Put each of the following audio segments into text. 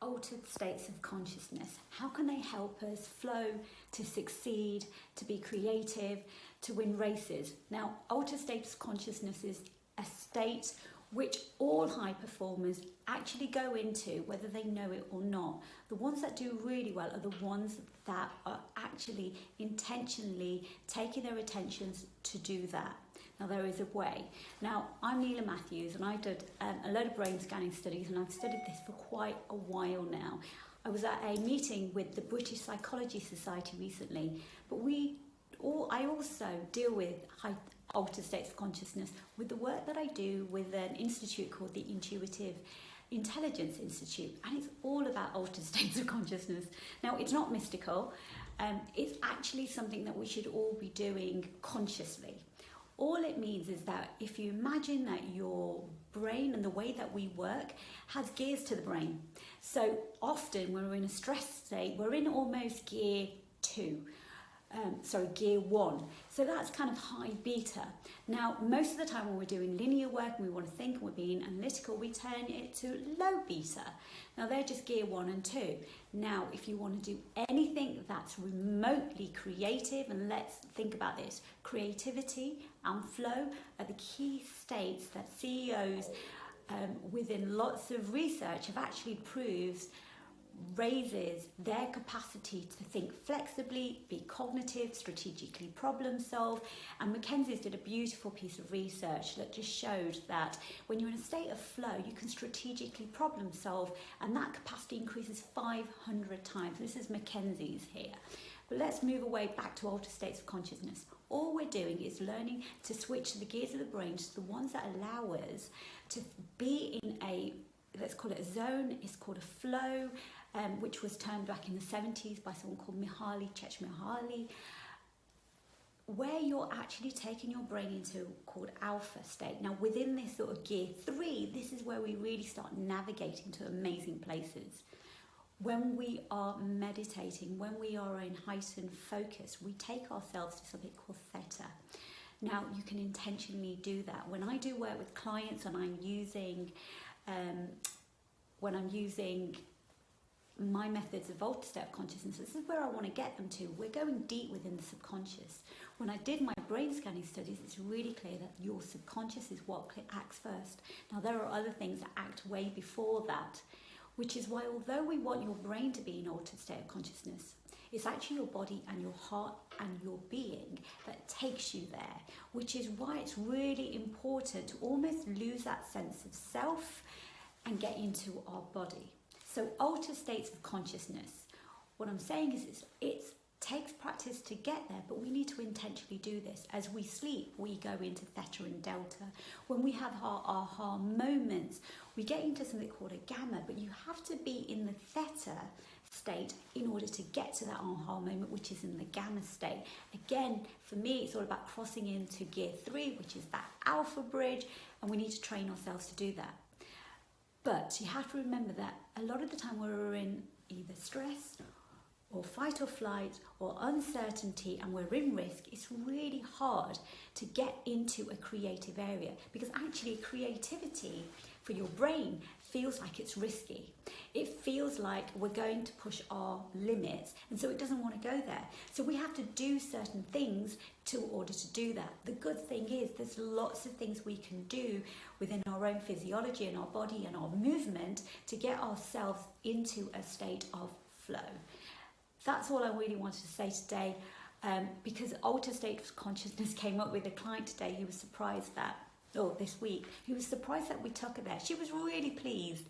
altered states of consciousness. How can they help us flow, to succeed, to be creative, to win races? Now, altered states of consciousness is a state which all high performers actually go into, whether they know it or not. The ones that do really well are the ones that are actually intentionally taking their attentions to do that. Now, there is a way. Now, I'm Neela Matthews, and I did a load of brain scanning studies, and I've studied this for quite a while now. I was at a meeting with the British Psychology Society recently, but I also deal with altered states of consciousness with the work that I do with an institute called the Intuitive Intelligence Institute, and it's all about altered states of consciousness. Now, it's not mystical, it's actually something that we should all be doing consciously. All it means is that if you imagine that your brain and the way that we work has gears to the brain. So often when we're in a stress state, we're in almost gear 1. So that's kind of high beta. Now, most of the time when we're doing linear work and we want to think and we're being analytical, we turn it to low beta. Now, they're just gear 1 and 2. Now, if you want to do anything that's remotely creative, and let's think about this, creativity and flow are the key states that CEOs within lots of research have actually proved raises their capacity to think flexibly, be cognitive, strategically problem solve. And Mackenzie's did a beautiful piece of research that just showed that when you're in a state of flow, you can strategically problem solve, and that capacity increases 500 times. This is Mackenzie's here. But let's move away back to altered states of consciousness. All we're doing is learning to switch the gears of the brain to the ones that allow us to be in a, let's call it a zone, it's called a flow, which was termed back in the 70s by someone called Csikszentmihalyi, where you're actually taking your brain into called alpha state. Now, within this sort of gear 3, this is where we really start navigating to amazing places. When we are meditating, when we are in heightened focus, we take ourselves to something called theta. Now, you can intentionally do that. When I do work with clients and I'm using my methods of altered state of consciousness, this is where I want to get them to. We're going deep within the subconscious. When I did my brain scanning studies, it's really clear that your subconscious is what acts first. Now, there are other things that act way before that, which is why, although we want your brain to be in altered state of consciousness, it's actually your body and your heart and your being that takes you there, which is why it's really important to almost lose that sense of self and get into our body. So altered states of consciousnness, what I'm saying is it takes practice to get there, but we need to intentionally do this. As we sleep, we go into theta and delta. When we have our aha moments, we get into something called a gamma, but you have to be in the theta state in order to get to that aha moment, which is in the gamma state. Again, for me, it's all about crossing into gear 3, which is that alpha bridge, and we need to train ourselves to do that. But you have to remember that a lot of the time we're in either stress or fight or flight or uncertainty and we're in risk, it's really hard to get into a creative area, because actually creativity for your brain feels like it's risky. It feels like we're going to push our limits, and so it doesn't want to go there. So we have to do certain things in order to do that. The good thing is there's lots of things we can do within our own physiology and our body and our movement to get ourselves into a state of flow. That's all I really wanted to say today, because altered state of consciousness came up with a client today who was surprised that, this week, he was surprised that we took her there. She was really pleased.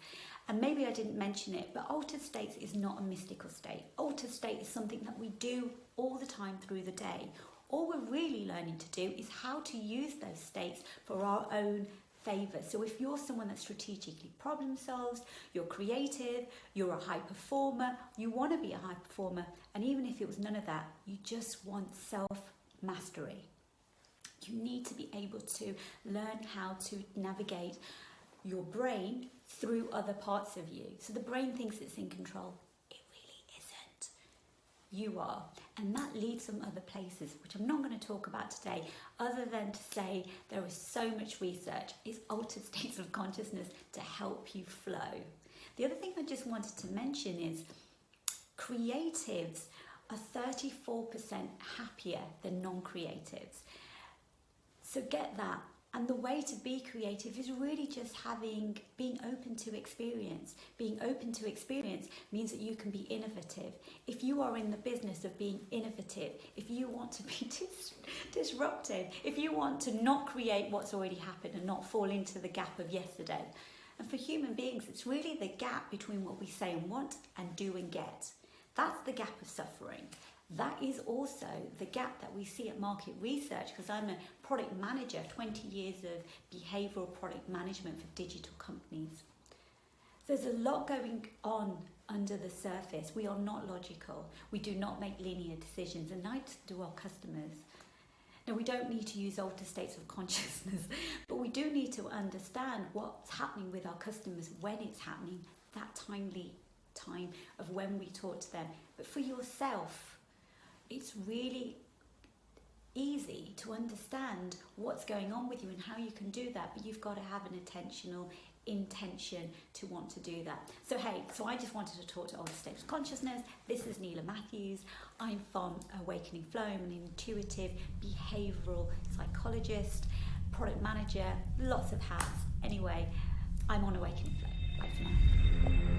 And maybe I didn't mention it, but altered states is not a mystical state. Altered state is something that we do all the time through the day. All we're really learning to do is how to use those states for our own favour. So if you're someone that strategically problem solves, you're creative, you're a high performer, you want to be a high performer, and even if it was none of that, you just want self-mastery. You need to be able to learn how to navigate your brain through other parts of you. So the brain thinks it's in control. It really isn't. You are. And that leads some other places, which I'm not going to talk about today, other than to say there is so much research. It's altered states of consciousness to help you flow. The other thing I just wanted to mention is creatives are 34% happier than non-creatives. So get that. And the way to be creative is really just being open to experience. Being open to experience means that you can be innovative. If you are in the business of being innovative, if you want to be disruptive, if you want to not create what's already happened and not fall into the gap of yesterday. And for human beings, it's really the gap between what we say and want and do and get. That's the gap of suffering. That is also the gap that we see at market research, because I'm a product manager, 20 years of behavioural product management for digital companies. There's a lot going on under the surface. We are not logical. We do not make linear decisions, and neither do our customers. Now, we don't need to use altered states of consciousness, but we do need to understand what's happening with our customers when it's happening, that timely time of when we talk to them. But for yourself, it's really easy to understand what's going on with you and how you can do that, but you've got to have an intention to want to do that. So I just wanted to talk to Altered States of Consciousness. This is Neela Matthews. I'm from Awakening Flow. I'm an intuitive behavioural psychologist, product manager, lots of hats. Anyway, I'm on Awakening Flow. Bye for now.